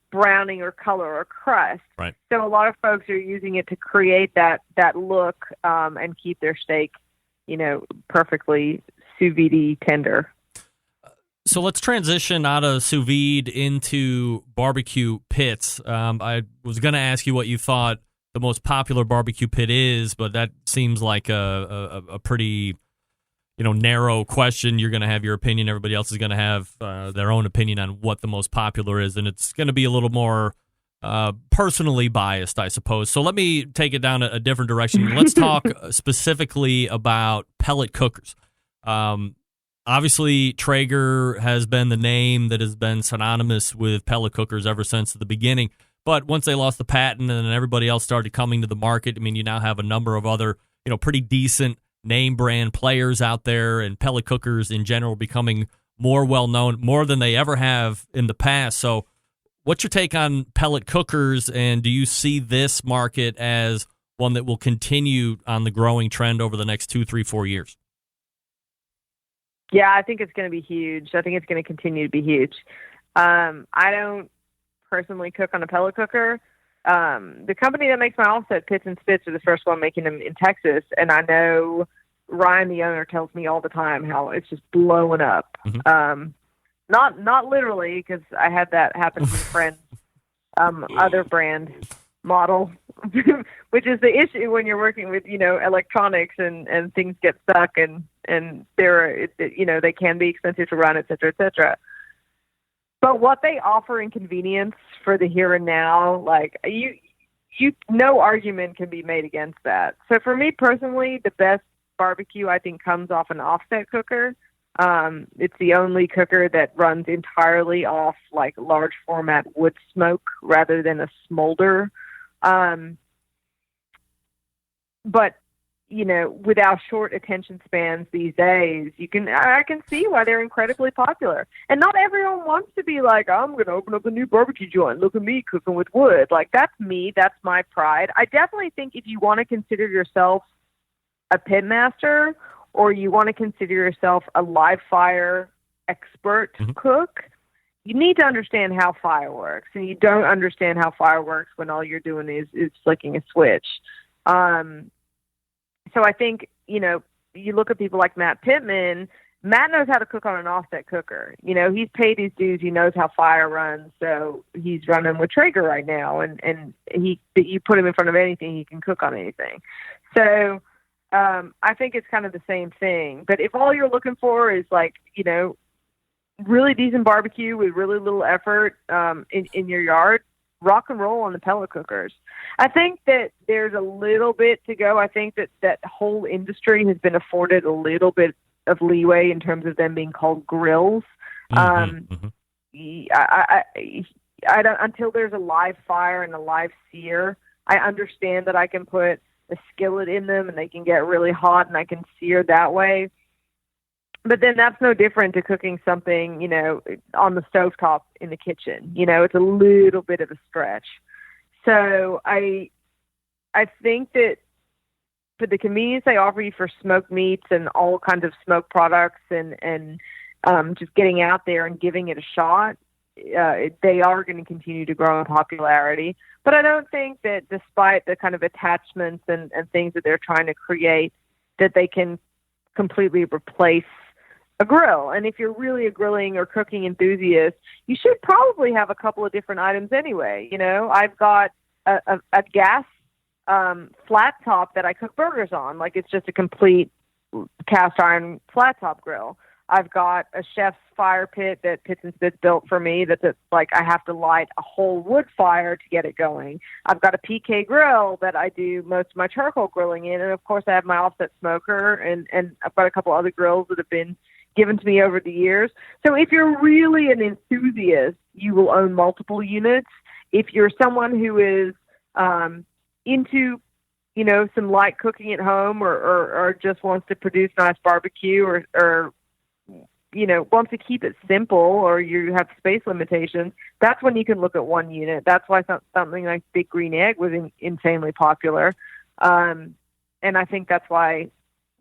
browning or color or crust. Right. So a lot of folks are using it to create that look and keep their steak, perfectly sous vide tender. So let's transition out of sous vide into barbecue pits. I was going to ask you what you thought the most popular barbecue pit is, but that seems like a pretty narrow question. You're going to have your opinion. Everybody else is going to have their own opinion on what the most popular is, and it's going to be a little more personally biased, I suppose. So let me take it down a different direction. Let's talk specifically about pellet cookers. Obviously, Traeger has been the name that has been synonymous with pellet cookers ever since the beginning. But once they lost the patent and everybody else started coming to the market, I mean, you now have a number of other, pretty decent name brand players out there, and pellet cookers in general becoming more well known, more than they ever have in the past. So what's your take on pellet cookers, and do you see this market as one that will continue on the growing trend over the next 2, 3, 4 years? Yeah, I think it's going to be huge. I think it's going to continue to be huge. I don't personally cook on a pellet cooker. The company that makes my offset pits and spits are the first one making them in Texas, and I know Ryan, the owner, tells me all the time how it's just blowing up. Mm-hmm. Not literally, because I had that happen to a friend's other brand model, which is the issue when you're working with electronics and things get stuck and they can be expensive to run, et cetera, et cetera. But what they offer in convenience for the here and now, like no argument can be made against that. So for me personally, the best barbecue I think comes off an offset cooker. It's the only cooker that runs entirely off like large format wood smoke rather than a smolder. But with our short attention spans these days, I can see why they're incredibly popular. And not everyone wants to be like, I'm going to open up a new barbecue joint. Look at me cooking with wood. Like, that's me. That's my pride. I definitely think if you want to consider yourself a pit master, or you want to consider yourself a live fire expert cook, you need to understand how fire works. And you don't understand how fire works when all you're doing is flicking a switch. So I think, you look at people like Matt Pittman. Matt knows how to cook on an offset cooker. He's paid his dues. He knows how fire runs. So he's running with Traeger right now. And you put him in front of anything, he can cook on anything. So I think it's kind of the same thing. But if all you're looking for is like, really decent barbecue with really little effort in your yard, rock and roll on the pellet cookers. I think that there's a little bit to go. I think that whole industry has been afforded a little bit of leeway in terms of them being called grills. I don't, until there's a live fire and a live sear, I understand that I can put a skillet in them and they can get really hot and I can sear that way. But then that's no different to cooking something, on the stovetop in the kitchen. It's a little bit of a stretch. So I think that for the convenience they offer you for smoked meats and all kinds of smoked products and just getting out there and giving it a shot, they are going to continue to grow in popularity. But I don't think that despite the kind of attachments and things that they're trying to create, that they can completely replace a grill. And if you're really a grilling or cooking enthusiast, you should probably have a couple of different items anyway. I've got a gas flat top that I cook burgers on. Like, it's just a complete cast iron flat top grill. I've got a chef's fire pit that Pits and Spits built for me that's like I have to light a whole wood fire to get it going. I've got a PK grill that I do most of my charcoal grilling in. And, of course, I have my offset smoker, and I've got a couple other grills that have been given to me over the years. So if you're really an enthusiast, you will own multiple units. If you're someone who is into, some light cooking at home or just wants to produce nice barbecue or wants to keep it simple, or you have space limitations, that's when you can look at one unit. That's why something like Big Green Egg was insanely popular. And I think that's why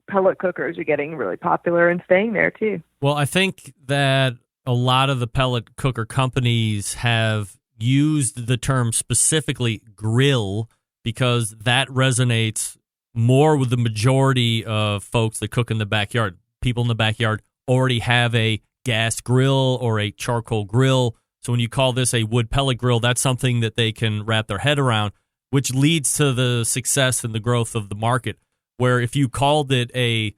pellet cookers are getting really popular and staying there too. Well, I think that a lot of the pellet cooker companies have used the term specifically grill because that resonates more with the majority of folks that cook in the backyard. People in the backyard already have a gas grill or a charcoal grill. So when you call this a wood pellet grill, that's something that they can wrap their head around, which leads to the success and the growth of the market. Where if you called it a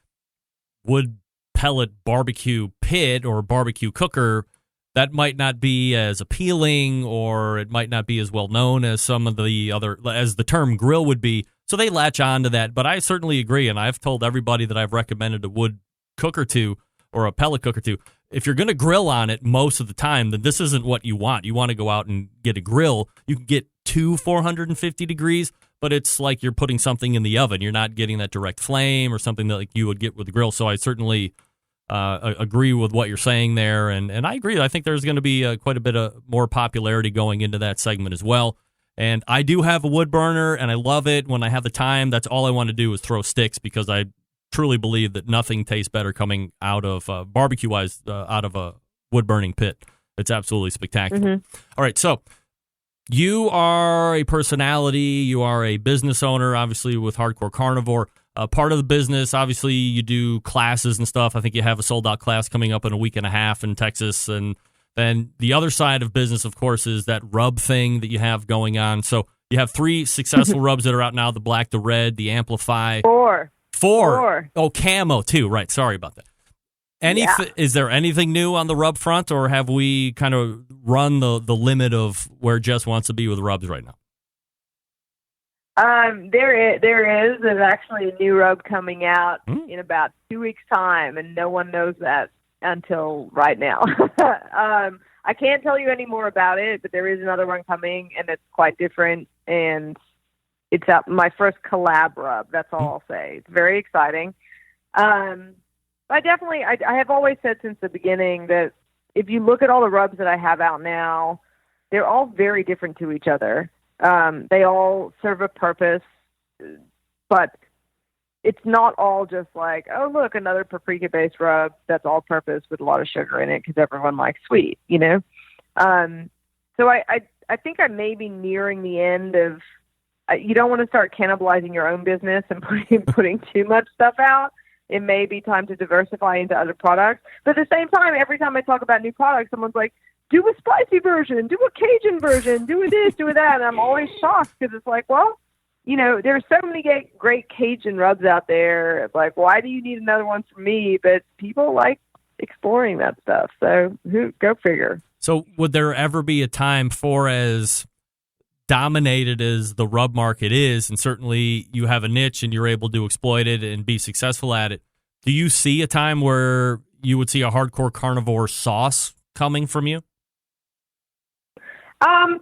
wood pellet barbecue pit or barbecue cooker, that might not be as appealing, or it might not be as well known as some of the other, as the term grill would be. So they latch on to that. But I certainly agree, and I've told everybody that I've recommended a wood cooker to, or a pellet cooker to, if you're going to grill on it most of the time, then this isn't what you want. You want to go out and get a grill. You can get to 450 degrees, but it's like you're putting something in the oven. You're not getting that direct flame or something that like you would get with the grill. So I certainly agree with what you're saying there, and I agree. I think there's going to be quite a bit of more popularity going into that segment as well. And I do have a wood burner, and I love it. When I have the time, that's all I want to do is throw sticks, because I truly believe that nothing tastes better coming out of barbecue-wise out of a wood-burning pit. It's absolutely spectacular. All right, so you are a personality. You are a business owner, obviously, with Hardcore Carnivore. Part of the business, obviously, you do classes and stuff. I think you have a sold-out class coming up in a week and a half in Texas. And then the other side of business, of course, is that rub thing that you have going on. So you have 3 successful rubs that are out now, the black, the red, the Amplify. Four. Oh, camo, too. Right. Sorry about that. Is there anything new on the rub front, or have we kind of run the limit of where Jess wants to be with rubs right now? There is. There's actually a new rub coming out in about 2 weeks' time, and no one knows that until right now. I can't tell you any more about it, but there is another one coming, and it's quite different, and it's my first collab rub. That's all I'll say. It's very exciting. I have always said since the beginning that if you look at all the rubs that I have out now, they're all very different to each other. They all serve a purpose, but it's not all just like, oh, look, another paprika-based rub that's all-purpose with a lot of sugar in it because everyone likes sweet, you know? So I think I may be nearing the end of, you don't want to start cannibalizing your own business and putting too much stuff out. It may be time to diversify into other products. But at the same time, every time I talk about new products, someone's like, do a spicy version, do a Cajun version, do a this, do a that. And I'm always shocked because it's like, well, you know, there's so many great Cajun rubs out there. It's like, why do you need another one from me? But people like exploring that stuff. So go figure. So would there ever be a time, for as dominated as the rub market is, and certainly you have a niche and you're able to exploit it and be successful at it, do you see a time where you would see a Hardcore Carnivore sauce coming from you?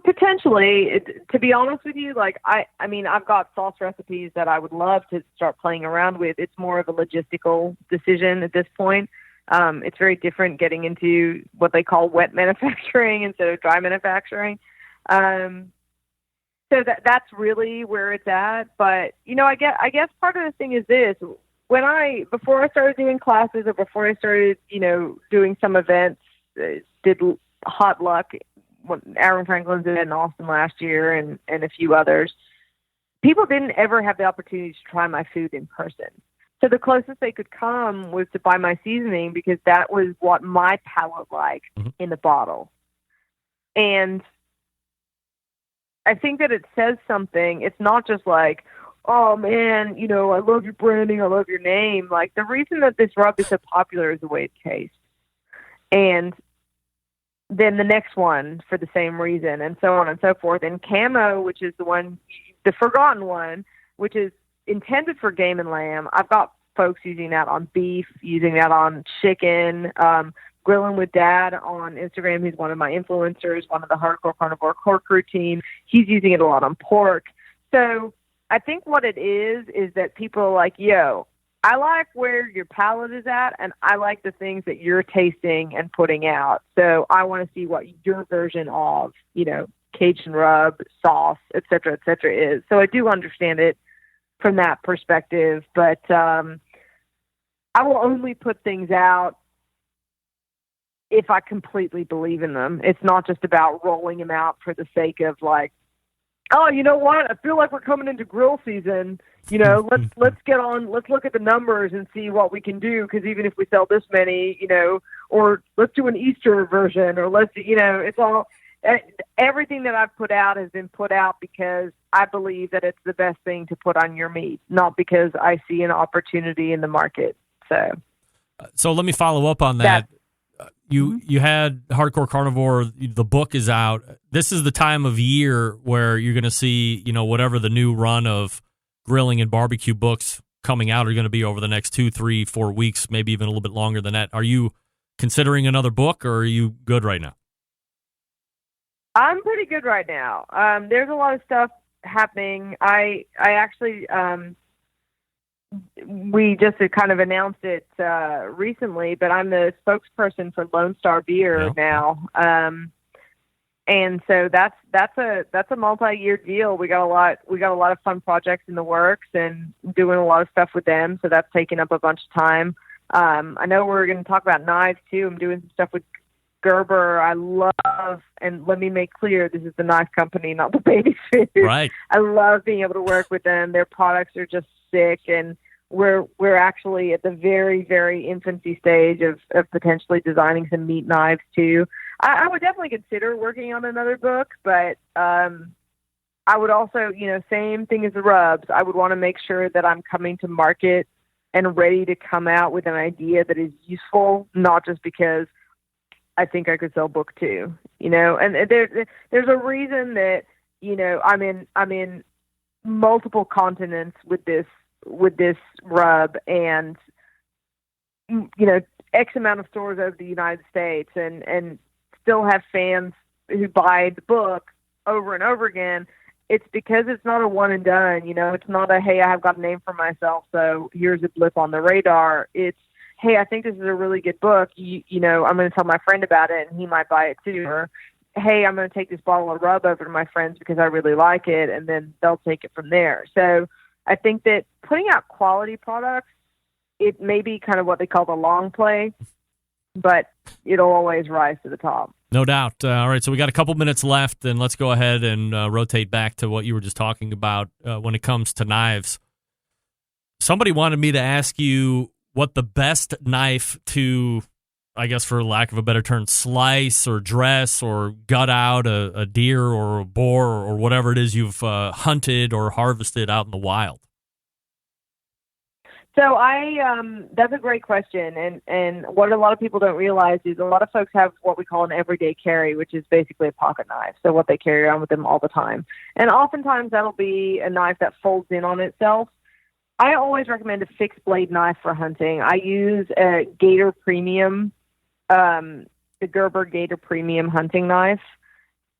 Potentially. To be honest with you, like I mean, I've got sauce recipes that I would love to start playing around with. It's more of a logistical decision at this point. It's very different getting into what they call wet manufacturing instead of dry manufacturing. So that's really where it's at. But, you know, I guess part of the thing is this. Before I started doing classes, or before I started, you know, doing some events, did Hot Luck, what Aaron Franklin did in Austin last year, and a few others, people didn't ever have the opportunity to try my food in person. So the closest they could come was to buy my seasoning, because that was what my palate liked in the bottle. And I think that it says something. It's not just like, oh man, you know, I love your branding, I love your name. Like, the reason that this rub is so popular is the way it tastes. And then the next one for the same reason, and so on and so forth. And camo, which is the forgotten one, which is intended for game and lamb. I've got folks using that on beef, using that on chicken, Grilling with Dad on Instagram. He's one of my influencers, one of the Hardcore Carnivore core crew team. He's using it a lot on pork. So I think what it is that people are like, yo, I like where your palate is at, and I like the things that you're tasting and putting out. So I want to see what your version of, you know, Cajun rub, sauce, et cetera, is. So I do understand it from that perspective, but I will only put things out if I completely believe in them. It's not just about rolling them out for the sake of like, oh, you know what? I feel like we're coming into grill season. You know, let's look at the numbers and see what we can do. Because even if we sell this many, you know, or let's do an Easter version, or it's all, everything that I've put out has been put out because I believe that it's the best thing to put on your meat, not because I see an opportunity in the market. So So let me follow up on that. You had Hardcore Carnivore, the book is out. This is the time of year where you're going to see, whatever the new run of grilling and barbecue books coming out are going to be over the next 2, 3, 4 weeks, maybe even a little bit longer than that. Are you considering another book, or are you good right now? I'm pretty good right now. There's a lot of stuff happening. I actually, we just kind of announced it recently, but I'm the spokesperson for Lone Star Beer now, and so that's a multi-year deal. We got a lot of fun projects in the works and doing a lot of stuff with them. So that's taking up a bunch of time. I know we're going to talk about knives too. I'm doing some stuff with Gerber. I love, and let me make clear, this is the knife company, not the baby food. Right. I love being able to work with them. Their products are just sick, and we're actually at the very, very infancy stage of potentially designing some meat knives too. I would definitely consider working on another book, but I would also, same thing as the rubs. I would want to make sure that I'm coming to market and ready to come out with an idea that is useful, not just because I think I could sell book 2, and there's a reason that, I'm in multiple continents with this rub, and, X amount of stores over the United States, and still have fans who buy the book over and over again. It's because it's not a one and done, it's not a, hey, I've got a name for myself, so here's a blip on the radar. It's, hey, I think this is a really good book. I'm going to tell my friend about it and he might buy it too. Or, hey, I'm going to take this bottle of rub over to my friends because I really like it, and then they'll take it from there. So I think that putting out quality products, it may be kind of what they call the long play, but it'll always rise to the top. No doubt. All right, so we got a couple minutes left, and let's go ahead and rotate back to what you were just talking about when it comes to knives. Somebody wanted me to ask you what the best knife to, I guess for lack of a better term, slice or dress or gut out a deer or a boar or whatever it is you've hunted or harvested out in the wild. So that's a great question. And what a lot of people don't realize is a lot of folks have what we call an everyday carry, which is basically a pocket knife. So what they carry around with them all the time. And oftentimes that'll be a knife that folds in on itself. I always recommend a fixed blade knife for hunting. I use a Gator Premium, the Gerber Gator Premium hunting knife.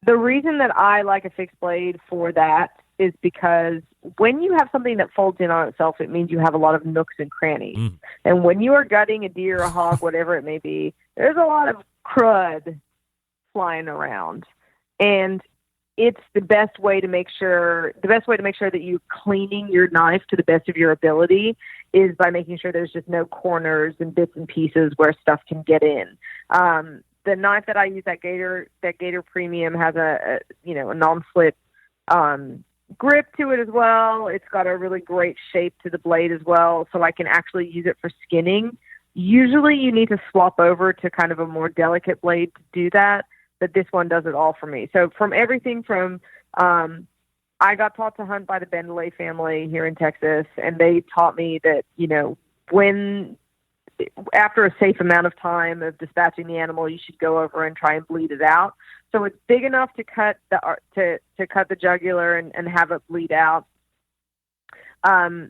The reason that I like a fixed blade for that is because when you have something that folds in on itself, it means you have a lot of nooks and crannies. And when you are gutting a deer, a hog, whatever it may be, there's a lot of crud flying around. And it's the best way to make sure that you're cleaning your knife to the best of your ability is by making sure there's just no corners and bits and pieces where stuff can get in. The knife that I use, that Gator Premium, has a non-slip grip to it as well. It's got a really great shape to the blade as well, so I can actually use it for skinning. Usually you need to swap over to kind of a more delicate blade to do that, but this one does it all for me. So from everything from, I got taught to hunt by the Bendelay family here in Texas, and they taught me that, after a safe amount of time of dispatching the animal, you should go over and try and bleed it out. So it's big enough to cut the jugular and have it bleed out.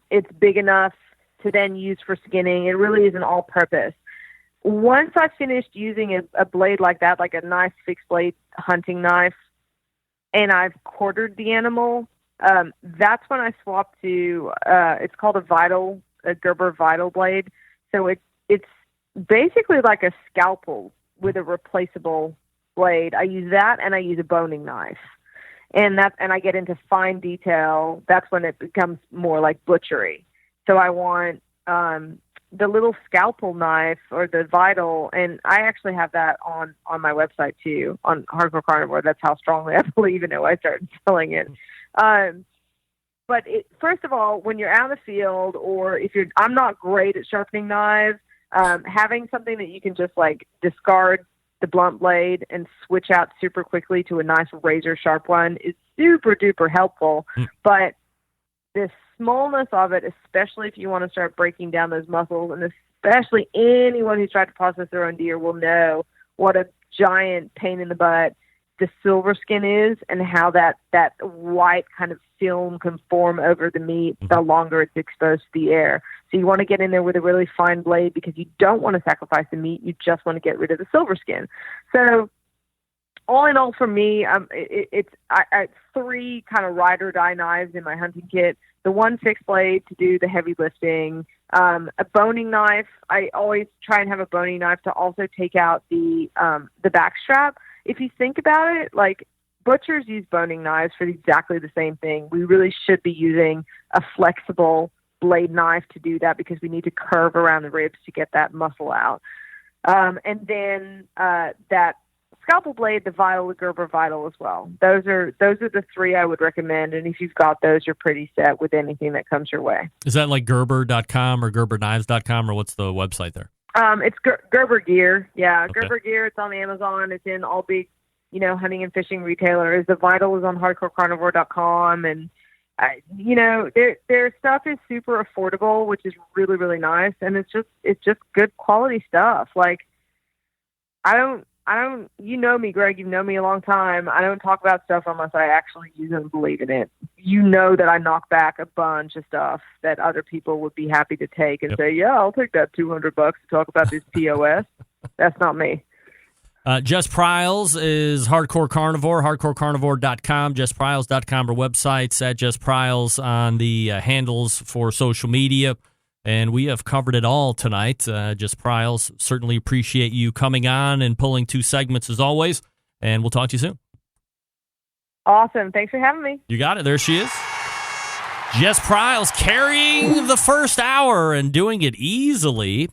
It's big enough to then use for skinning. It really is an all-purpose. Once I finished using a blade like that, like a nice fixed blade hunting knife, and I've quartered the animal, that's when I swapped to, it's called a Gerber Vital blade. So it's basically like a scalpel with a replaceable blade. I use that, and I use a boning knife. And I get into fine detail. That's when it becomes more like butchery. So I want the little scalpel knife or the Vital, and I actually have that on my website too, on Hardcore Carnivore. That's how strongly I believe in it. I started selling it. But first of all, when you're out in the field, or I'm not great at sharpening knives, having something that you can just like discard the blunt blade and switch out super quickly to a nice razor sharp one is super duper helpful. But the smallness of it, especially if you want to start breaking down those muscles, and especially anyone who's tried to process their own deer will know what a giant pain in the butt the silver skin is, and how that white kind of film can form over the meat the longer it's exposed to the air. So you want to get in there with a really fine blade because you don't want to sacrifice the meat. You just want to get rid of the silver skin. So all in all, for me, I 3 kind of ride or die knives in my hunting kit. The one fixed blade to do the heavy lifting, a boning knife. I always try and have a boning knife to also take out the back strap. If you think about it, like, butchers use boning knives for exactly the same thing. We really should be using a flexible blade knife to do that because we need to curve around the ribs to get that muscle out. And then that scalpel blade, the Vital, the Gerber Vital as well. Those are the 3 I would recommend. And if you've got those, you're pretty set with anything that comes your way. Is that like Gerber.com or GerberKnives.com, or what's the website there? It's Gerber Gear. Yeah, Okay. Gerber Gear. It's on Amazon. It's in all big, hunting and fishing retailers. The Vital is on hardcorecarnivore.com. And, their stuff is super affordable, which is really, really nice. And it's just good quality stuff. Like, I don't, you know me, Greg, you've known me a long time. I don't talk about stuff unless I actually use it and believe in it. You know that I knock back a bunch of stuff that other people would be happy to take and say, yeah, I'll take that $200 to talk about this POS. That's not me. Jess Pryles is Hardcore Carnivore, hardcorecarnivore.com, jesspryles.com, or websites at Jess Pryles on the handles for social media. And we have covered it all tonight. Jess Pryles, certainly appreciate you coming on and pulling 2 segments as always. And we'll talk to you soon. Awesome. Thanks for having me. You got it. There she is. Jess Pryles carrying the first hour and doing it easily.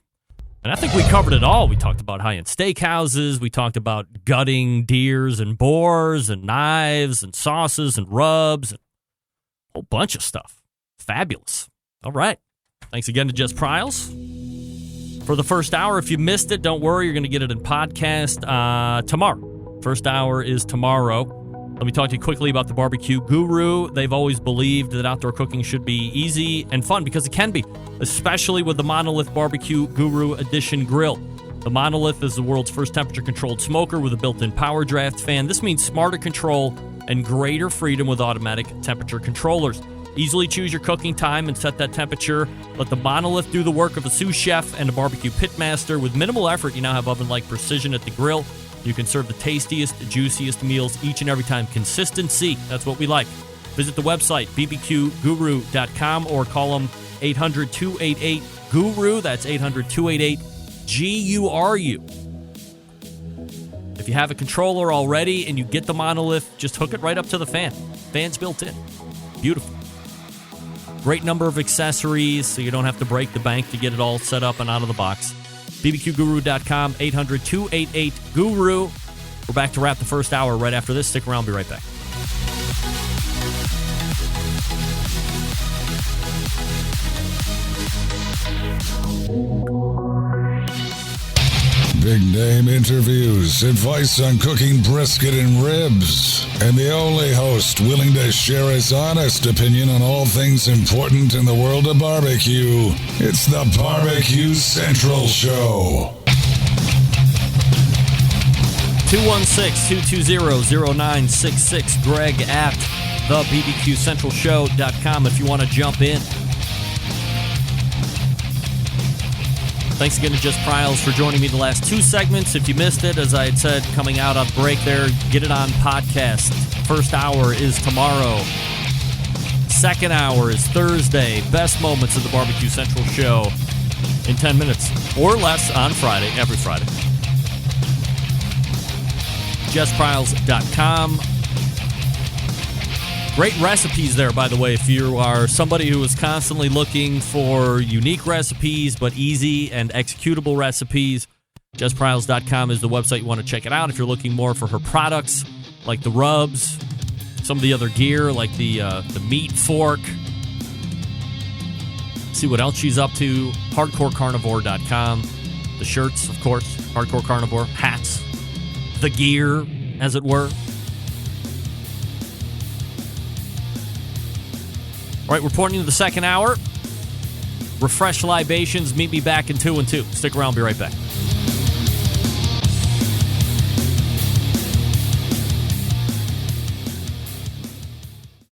And I think we covered it all. We talked about high-end steakhouses. We talked about gutting deers and boars and knives and sauces and rubs. And a whole bunch of stuff. Fabulous. All right. Thanks again to Jess Pryles for the first hour. If you missed it, don't worry. You're going to get it in podcast tomorrow. First hour is tomorrow. Let me talk to you quickly about the Barbecue Guru. They've always believed that outdoor cooking should be easy and fun, because it can be, especially with the Monolith Barbecue Guru Edition Grill. The Monolith is the world's first temperature-controlled smoker with a built-in power draft fan. This means smarter control and greater freedom with automatic temperature controllers. Easily choose your cooking time and set that temperature. Let the Monolith do the work of a sous chef and a barbecue pitmaster. With minimal effort, you now have oven-like precision at the grill. You can serve the tastiest, juiciest meals each and every time. Consistency, that's what we like. Visit the website, bbqguru.com, or call them 800-288-GURU. That's 800-288-GURU. If you have a controller already and you get the Monolith, just hook it right up to the fan. Fan's built in. Beautiful. Great number of accessories, so you don't have to break the bank to get it all set up and out of the box. bbqguru.com, 800-288-GURU. We're back to wrap the first hour right after this. Stick around. Be right back. Big name interviews, advice on cooking brisket and ribs, and the only host willing to share his honest opinion on all things important in the world of barbecue. It's the Barbecue Central Show. 216-220-0966. Greg at thebbqcentralshow.com if you want to jump in. Thanks again to Jess Pryles for joining me the last 2 segments. If you missed it, as I had said, coming out on break there, get it on podcast. First hour is tomorrow. Second hour is Thursday. Best moments of the Barbecue Central Show in 10 minutes or less on Friday, every Friday. JessPryles.com. Great recipes there, by the way, if you are somebody who is constantly looking for unique recipes, but easy and executable recipes. JessPryles.com is the website you want to check it out. If you're looking more for her products, like the rubs, some of the other gear, like the meat fork. See what else she's up to. HardcoreCarnivore.com. The shirts, of course. Hardcore Carnivore. Hats. The gear, as it were. All right, reporting to the second hour. Refresh libations. Meet me back in 2 and 2. Stick around. Be right back.